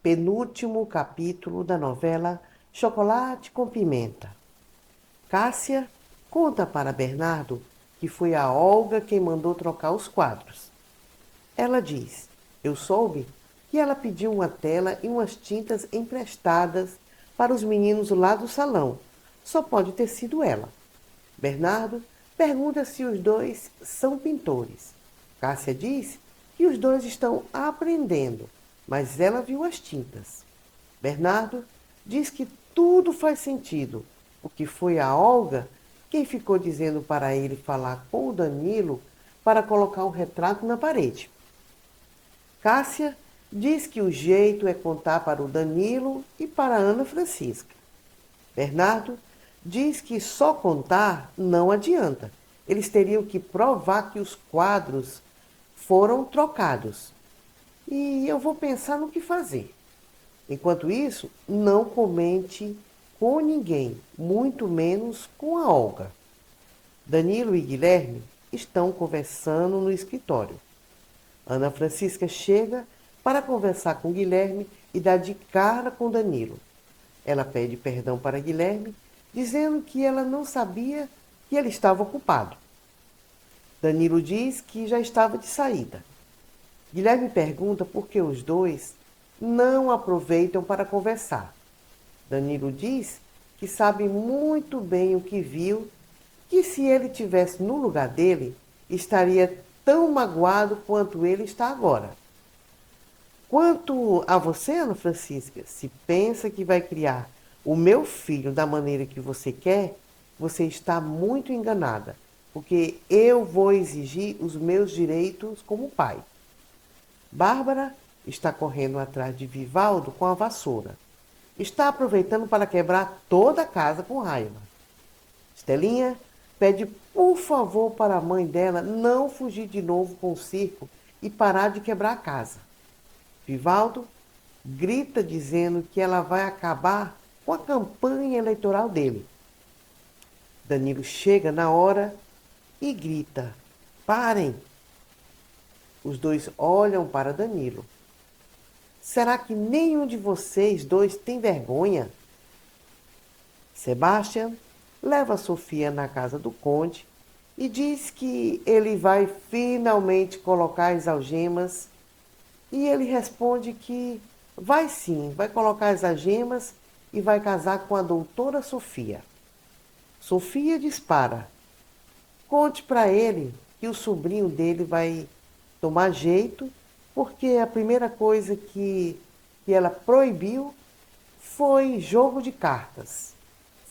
penúltimo capítulo da novela Chocolate com Pimenta. Cássia conta para Bernardo que foi a Olga quem mandou trocar os quadros. Ela diz: eu soube que ela pediu uma tela e umas tintas emprestadas para os meninos lá do salão. Só pode ter sido ela. Bernardo pergunta se os dois são pintores. Cássia diz que os dois estão aprendendo, mas ela viu as tintas. Bernardo diz que tudo faz sentido, porque foi a Olga quem ficou dizendo para ele falar com o Danilo para colocar o retrato na parede. Cássia diz que o jeito é contar para o Danilo e para a Ana Francisca. Bernardo diz que só contar não adianta. Eles teriam que provar que os quadros foram trocados. E eu vou pensar no que fazer. Enquanto isso, não comente com ninguém, muito menos com a Olga. Danilo e Guilherme estão conversando no escritório. Ana Francisca chega para conversar com Guilherme e dar de cara com Danilo. Ela pede perdão para Guilherme, dizendo que ela não sabia que ele estava ocupado. Danilo diz que já estava de saída. Guilherme pergunta por que os dois não aproveitam para conversar. Danilo diz que sabe muito bem o que viu, que se ele tivesse no lugar dele, estaria tão magoado quanto ele está agora. Quanto a você, Ana Francisca, se pensa que vai criar o meu filho da maneira que você quer, você está muito enganada, porque eu vou exigir os meus direitos como pai. Bárbara está correndo atrás de Vivaldo com a vassoura. Está aproveitando para quebrar toda a casa com raiva. Estelinha pede por favor para a mãe dela não fugir de novo com o circo e parar de quebrar a casa. Vivaldo grita dizendo que ela vai acabar com a campanha eleitoral dele. Danilo chega na hora e grita: parem! Os dois olham para Danilo. Será que nenhum de vocês dois tem vergonha? Sebastião leva Sofia na casa do conde e diz que ele vai finalmente colocar as algemas. E ele responde que vai sim, vai colocar as algemas e vai casar com a doutora Sofia. Sofia dispara: conte para ele que o sobrinho dele vai tomar jeito, porque a primeira coisa que ela proibiu foi jogo de cartas.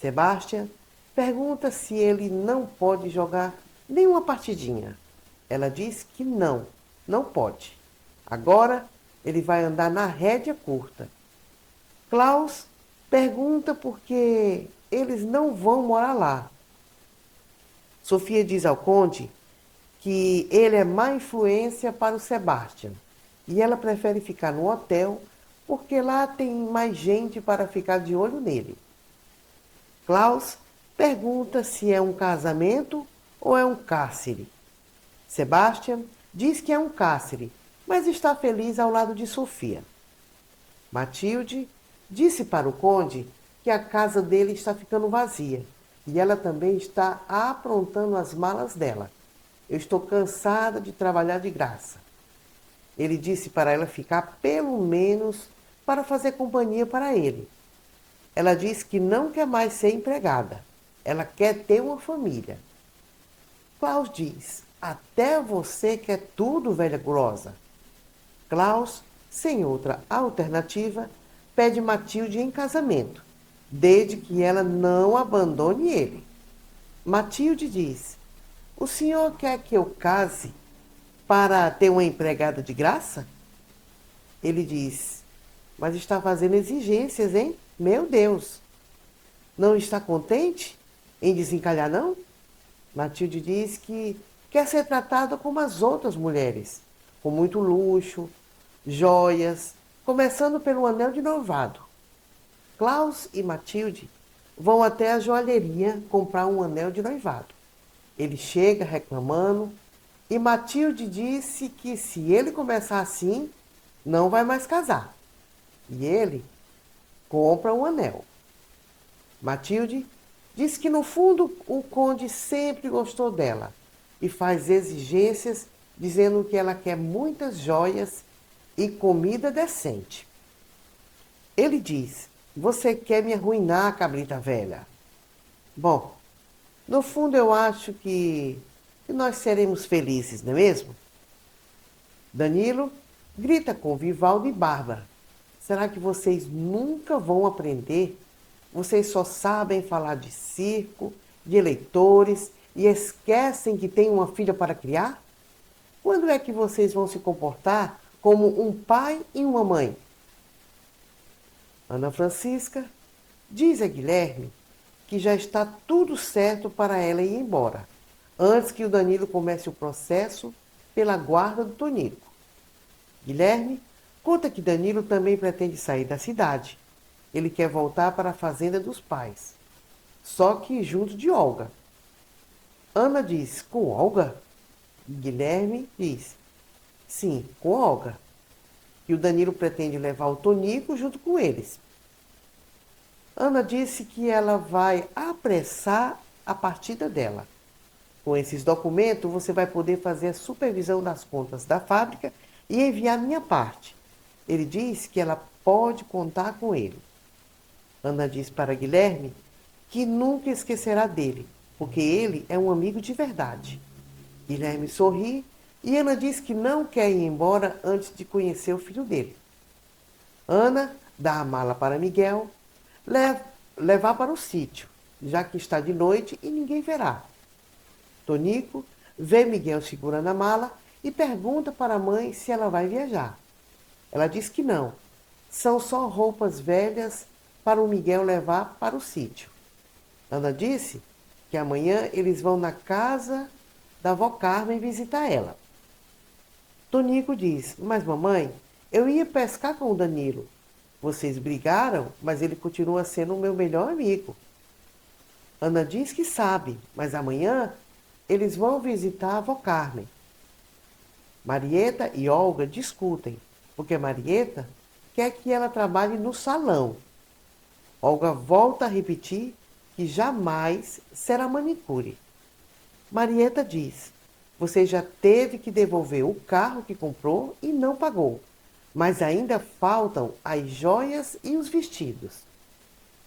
Sebastião pergunta se ele não pode jogar nenhuma partidinha. Ela diz que não, não pode. Agora ele vai andar na rédea curta. Klaus pergunta por que eles não vão morar lá. Sofia diz ao conde que ele é má influência para o Sebastião e ela prefere ficar no hotel porque lá tem mais gente para ficar de olho nele. Klaus pergunta se é um casamento ou é um cárcere. Sebastião diz que é um cárcere, mas está feliz ao lado de Sofia. Matilde disse para o conde que a casa dele está ficando vazia e ela também está aprontando as malas dela. Eu estou cansada de trabalhar de graça. Ele disse para ela ficar pelo menos para fazer companhia para ele. Ela diz que não quer mais ser empregada. Ela quer ter uma família. Klaus diz: até você quer tudo, velha gulosa. Klaus, sem outra alternativa, pede Matilde em casamento, desde que ela não abandone ele. Matilde diz: o senhor quer que eu case para ter uma empregada de graça? Ele diz: mas está fazendo exigências, hein? Meu Deus! Não está contente em desencalhar, não? Matilde diz que quer ser tratada como as outras mulheres, com muito luxo, joias, começando pelo anel de noivado. Klaus e Matilde vão até a joalheria comprar um anel de noivado. Ele chega reclamando e Matilde disse que se ele começar assim, não vai mais casar. e ele compra um anel. Matilde diz que no fundo o conde sempre gostou dela e faz exigências dizendo que ela quer muitas joias e comida decente. Ele diz: "Você quer me arruinar, cabrita velha?" Bom, no fundo eu acho que nós seremos felizes, não é mesmo? Danilo grita com Vivaldo e Bárbara: "Será que vocês nunca vão aprender? Vocês só sabem falar de circo, de eleitores e esquecem que têm uma filha para criar? Quando é que vocês vão se comportar como um pai e uma mãe?" Ana Francisca diz a Guilherme que já está tudo certo para ela ir embora, antes que o Danilo comece o processo pela guarda do Tonico. Guilherme conta que Danilo também pretende sair da cidade. Ele quer voltar para a fazenda dos pais, só que junto de Olga. Ana diz: "Com Olga?" Guilherme diz: "Sim, com Olga." E o Danilo pretende levar o Tonico junto com eles. Ana disse que ela vai apressar a partida dela. "Com esses documentos, você vai poder fazer a supervisão das contas da fábrica e enviar minha parte." Ele diz que ela pode contar com ele. Ana diz para Guilherme que nunca esquecerá dele, porque ele é um amigo de verdade. Guilherme sorri e Ana diz que não quer ir embora antes de conhecer o filho dele. Ana dá a mala para Miguel levar para o sítio, já que está de noite e ninguém verá. Tonico vê Miguel segurando a mala e pergunta para a mãe se ela vai viajar. Ela diz que não. São só roupas velhas para o Miguel levar para o sítio. Ana disse que amanhã eles vão na casa da avó Carmen visitar ela. Tonico diz: "Mas mamãe, eu ia pescar com o Danilo. Vocês brigaram, mas ele continua sendo o meu melhor amigo." Ana diz que sabe, mas amanhã eles vão visitar a avó Carmen. Marieta e Olga discutem, porque Marieta quer que ela trabalhe no salão. Olga volta a repetir que jamais será manicure. Marieta diz: "Você já teve que devolver o carro que comprou e não pagou, mas ainda faltam as joias e os vestidos."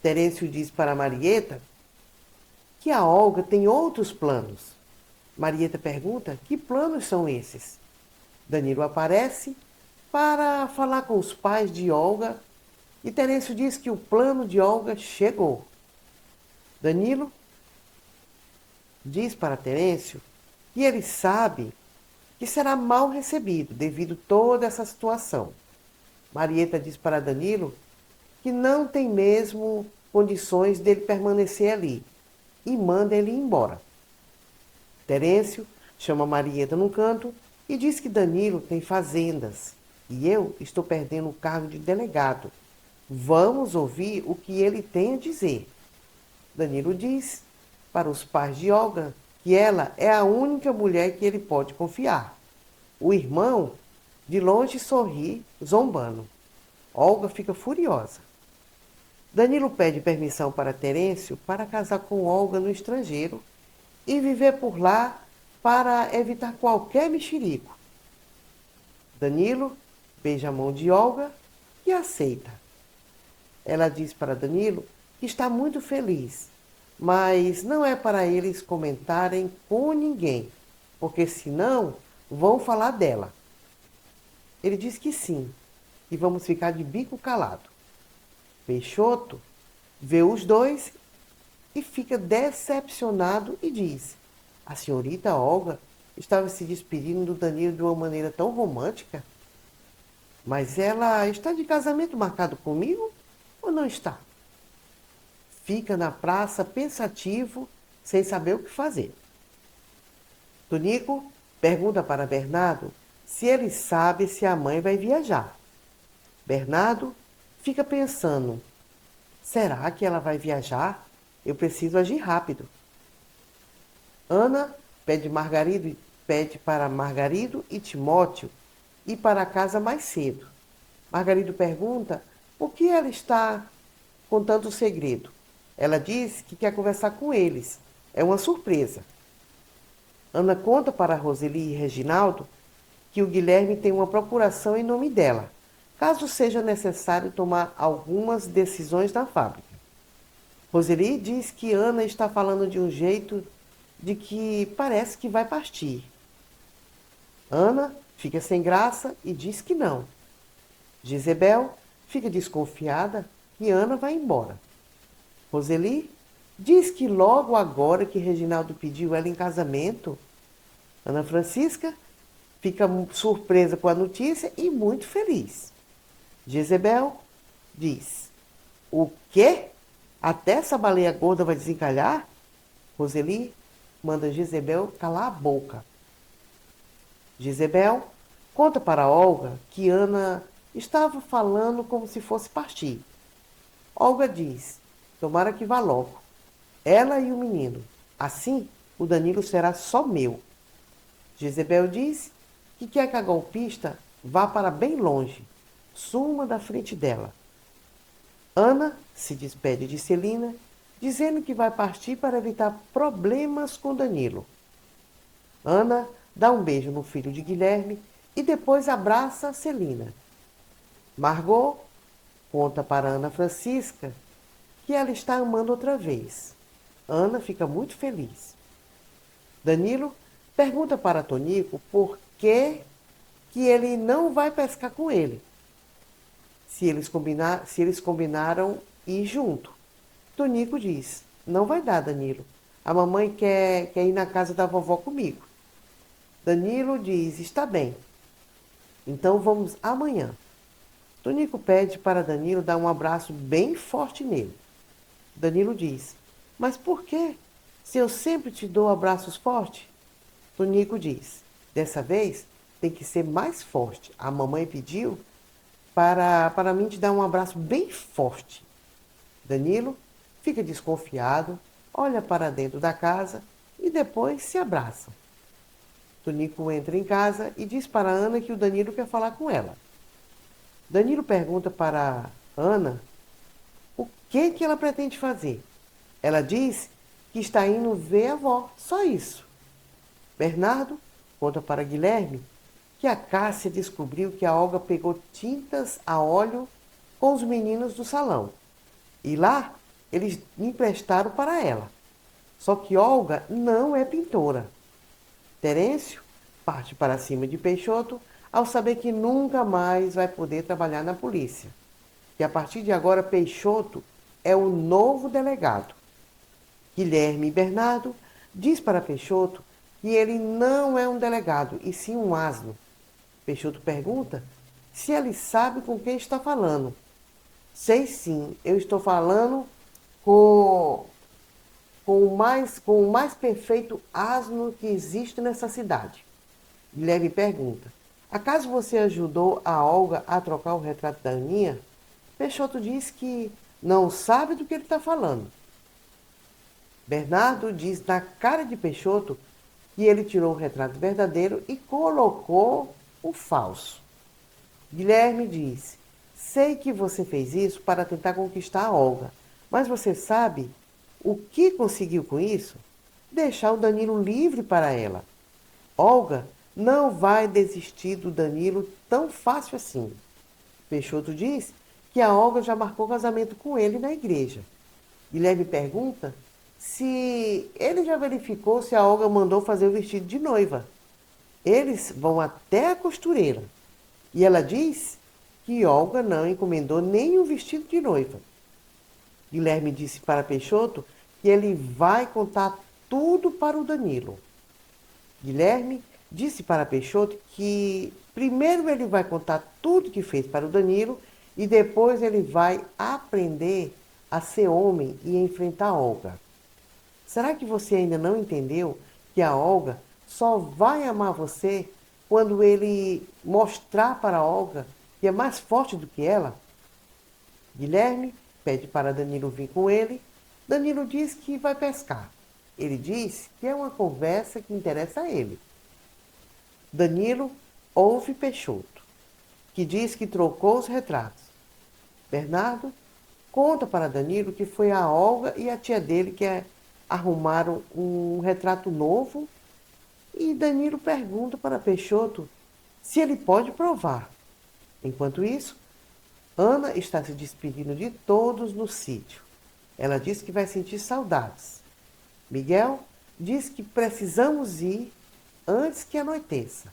Terêncio diz para Marieta que a Olga tem outros planos. Marieta pergunta que planos são esses. Danilo aparece para falar com os pais de Olga e Terêncio diz que o plano de Olga chegou. Danilo diz para Terêncio que ele sabe que será mal recebido devido a toda essa situação. Marieta diz para Danilo que não tem mesmo condições dele permanecer ali e manda ele ir embora. Terêncio chama Marieta num canto e diz que Danilo tem fazendas e eu estou perdendo o cargo de delegado. Vamos ouvir o que ele tem a dizer. Danilo diz para os pais de Olga que ela é a única mulher que ele pode confiar. O irmão, de longe, sorri, zombando. Olga fica furiosa. Danilo pede permissão para Terêncio para casar com Olga no estrangeiro e viver por lá para evitar qualquer mexerico. Danilo beija a mão de Olga e aceita. Ela diz para Danilo que está muito feliz, mas não é para eles comentarem com ninguém, porque senão vão falar dela. Ele diz que sim, e vamos ficar de bico calado. Peixoto vê os dois e fica decepcionado e diz: "A senhorita Olga estava se despedindo do Danilo de uma maneira tão romântica. Mas ela está de casamento marcado comigo ou não está?" Fica na praça pensativo, sem saber o que fazer. Tonico pergunta para Bernardo se ele sabe se a mãe vai viajar. Bernardo fica pensando: será que ela vai viajar? Eu preciso agir rápido. Ana pede para Margarido e Timóteo ir para casa mais cedo. Margarido pergunta Por que ela está contando o segredo? Ela diz que quer conversar com eles. É uma surpresa. Ana conta para Roseli e Reginaldo que o Guilherme tem uma procuração em nome dela, caso seja necessário tomar algumas decisões na fábrica. Roseli diz que Ana está falando de um jeito de que parece que vai partir. Ana fica sem graça e diz que não. Jezebel fica desconfiada que Ana vai embora. Roseli diz que logo agora que Reginaldo pediu ela em casamento, Ana Francisca fica surpresa com a notícia e muito feliz. Jezebel diz: O quê? Até essa baleia gorda vai desencalhar? Roseli manda Jezebel calar a boca. Jezebel conta para Olga que Ana estava falando como se fosse partir. Olga diz: Tomara que vá logo. Ela e o menino. Assim, o Danilo será só meu. Jezebel diz que quer que a golpista vá para bem longe, suma da frente dela. Ana se despede de Celina, dizendo que vai partir para evitar problemas com Danilo. Ana dá um beijo no filho de Guilherme e depois abraça Celina. Margot conta para Ana Francisca que ela está amando outra vez. Ana fica muito feliz. Danilo pergunta para Tonico por que ele não vai pescar com ele, se eles combinaram ir junto. Tonico diz: Não vai dar, Danilo. A mamãe quer ir na casa da vovó comigo. Danilo diz: Está bem. Então vamos amanhã. Tonico pede para Danilo dar um abraço bem forte nele. Danilo diz: Mas por quê? Se eu sempre te dou abraços fortes? Tonico diz: Dessa vez tem que ser mais forte. A mamãe pediu para mim te dar um abraço bem forte. Danilo fica desconfiado, olha para dentro da casa e depois se abraçam. Tonico entra em casa e diz para Ana que o Danilo quer falar com ela. Danilo pergunta para Ana o que ela pretende fazer. Ela diz que está indo ver a avó, só isso. Bernardo conta para Guilherme que a Cássia descobriu que a Olga pegou tintas a óleo com os meninos do salão. E lá eles emprestaram para ela. Só que Olga não é pintora. Terêncio parte para cima de Peixoto ao saber que nunca mais vai poder trabalhar na polícia. Que a partir de agora Peixoto é o novo delegado. Guilherme e Bernardo diz para Peixoto que ele não é um delegado, e sim um asno. Peixoto pergunta se ele sabe com quem está falando. Sei sim, eu estou falando com, com o mais perfeito asno que existe nessa cidade. Guilherme pergunta: Acaso você ajudou a Olga a trocar o retrato da Aninha? Peixoto diz que não sabe do que ele está falando. Bernardo diz na cara de Peixoto que ele tirou o retrato verdadeiro e colocou o falso. Guilherme diz: Sei que você fez isso para tentar conquistar a Olga, mas você sabe o que conseguiu com isso? Deixar o Danilo livre para ela. Olga não vai desistir do Danilo tão fácil assim. Peixoto diz que a Olga já marcou casamento com ele na igreja. Guilherme pergunta se ele já verificou se a Olga mandou fazer o vestido de noiva. Eles vão até a costureira. E ela diz que Olga não encomendou nem o vestido de noiva. Guilherme disse para Peixoto que ele vai contar tudo para o Danilo. Guilherme disse para Peixoto que primeiro ele vai contar tudo que fez para o Danilo e depois ele vai aprender a ser homem e enfrentar Olga. Será que você ainda não entendeu que a Olga só vai amar você quando ele mostrar para a Olga que é mais forte do que ela? Guilherme pede para Danilo vir com ele. Danilo diz que vai pescar. Ele diz que é uma conversa que interessa a ele. Danilo ouve Peixoto, que diz que trocou os retratos. Bernardo conta para Danilo que foi a Olga e a tia dele que arrumaram um retrato novo e Danilo pergunta para Peixoto se ele pode provar. Enquanto isso, Ana está se despedindo de todos no sítio. Ela diz que vai sentir saudades. Miguel diz que precisamos ir antes que anoiteça.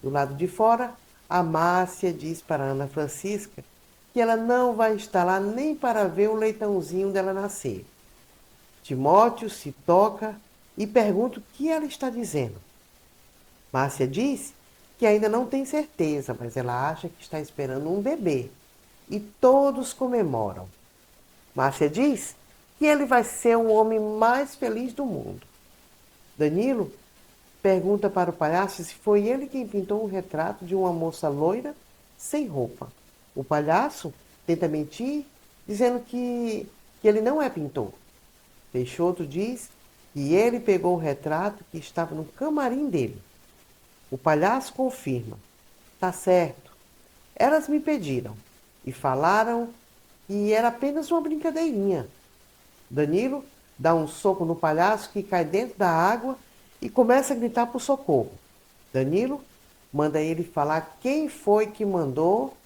Do lado de fora, a Márcia diz para Ana Francisca que ela não vai estar lá nem para ver o leitãozinho dela nascer. Timóteo se toca e pergunta o que ela está dizendo. Márcia diz que ainda não tem certeza, mas ela acha que está esperando um bebê. E todos comemoram. Márcia diz que ele vai ser o homem mais feliz do mundo. Danilo pergunta para o palhaço se foi ele quem pintou um retrato de uma moça loira sem roupa. O palhaço tenta mentir, dizendo que ele não é pintor. Peixoto diz que ele pegou o retrato que estava no camarim dele. O palhaço confirma. Tá certo. Elas me pediram e falaram que era apenas uma brincadeirinha. Danilo dá um soco no palhaço que cai dentro da água e começa a gritar por socorro. Danilo manda ele falar quem foi que mandou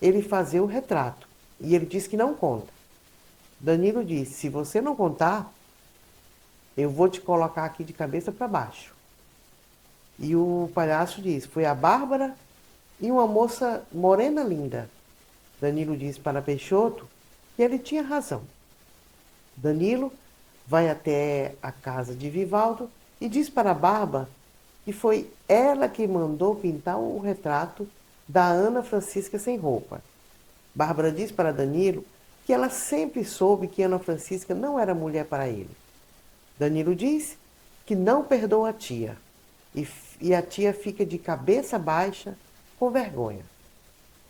ele fazer o retrato. E ele diz que não conta. Danilo diz, se você não contar, eu vou te colocar aqui de cabeça para baixo. E o palhaço diz, foi a Bárbara e uma moça morena linda. Danilo diz para Peixoto que ele tinha razão. Danilo vai até a casa de Vivaldo e diz para a Bárbara que foi ela que mandou pintar o retrato da Ana Francisca sem roupa. Bárbara diz para Danilo que ela sempre soube que Ana Francisca não era mulher para ele. Danilo diz que não perdoa a tia e a tia fica de cabeça baixa com vergonha.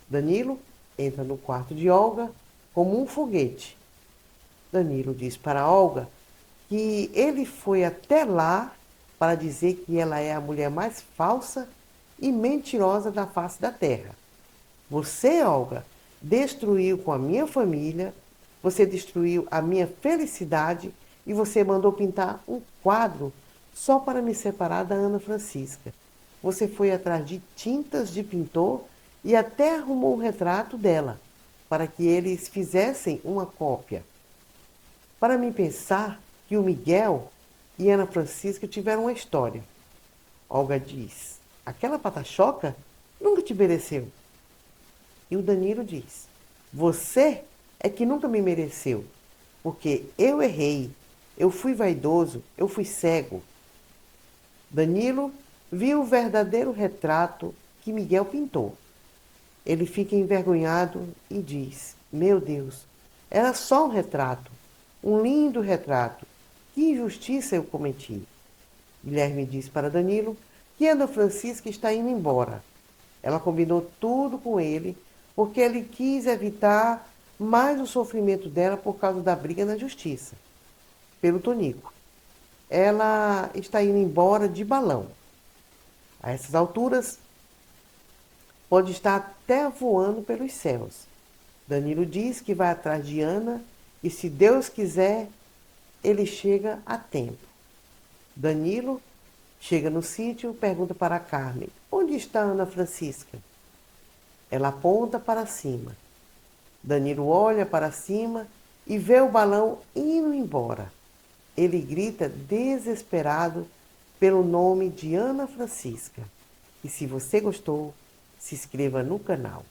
Danilo entra no quarto de Olga como um foguete. Danilo diz para Olga que ele foi até lá para dizer que ela é a mulher mais falsa e mentirosa da face da terra. Você, Olga, destruiu com a minha família, você destruiu a minha felicidade e você mandou pintar um quadro só para me separar da Ana Francisca. Você foi atrás de tintas de pintor e até arrumou um retrato dela, para que eles fizessem uma cópia. Para mim pensar que o Miguel e Ana Francisca tiveram uma história. Olga diz, aquela patachoca nunca te mereceu. E o Danilo diz, você é que nunca me mereceu, porque eu errei, eu fui vaidoso, eu fui cego. Danilo viu o verdadeiro retrato que Miguel pintou. Ele fica envergonhado e diz, meu Deus, era só um retrato, um lindo retrato. Que injustiça eu cometi. Guilherme diz para Danilo que Ana Francisca está indo embora. Ela combinou tudo com ele porque ele quis evitar mais o sofrimento dela por causa da briga na justiça, pelo Tonico. Ela está indo embora de balão. A essas alturas, pode estar até voando pelos céus. Danilo diz que vai atrás de Ana e, se Deus quiser, ele chega a tempo. Danilo chega no sítio, pergunta para a Carmen, onde está Ana Francisca? Ela aponta para cima. Danilo olha para cima e vê o balão indo embora. Ele grita desesperado pelo nome de Ana Francisca. E se você gostou, se inscreva no canal.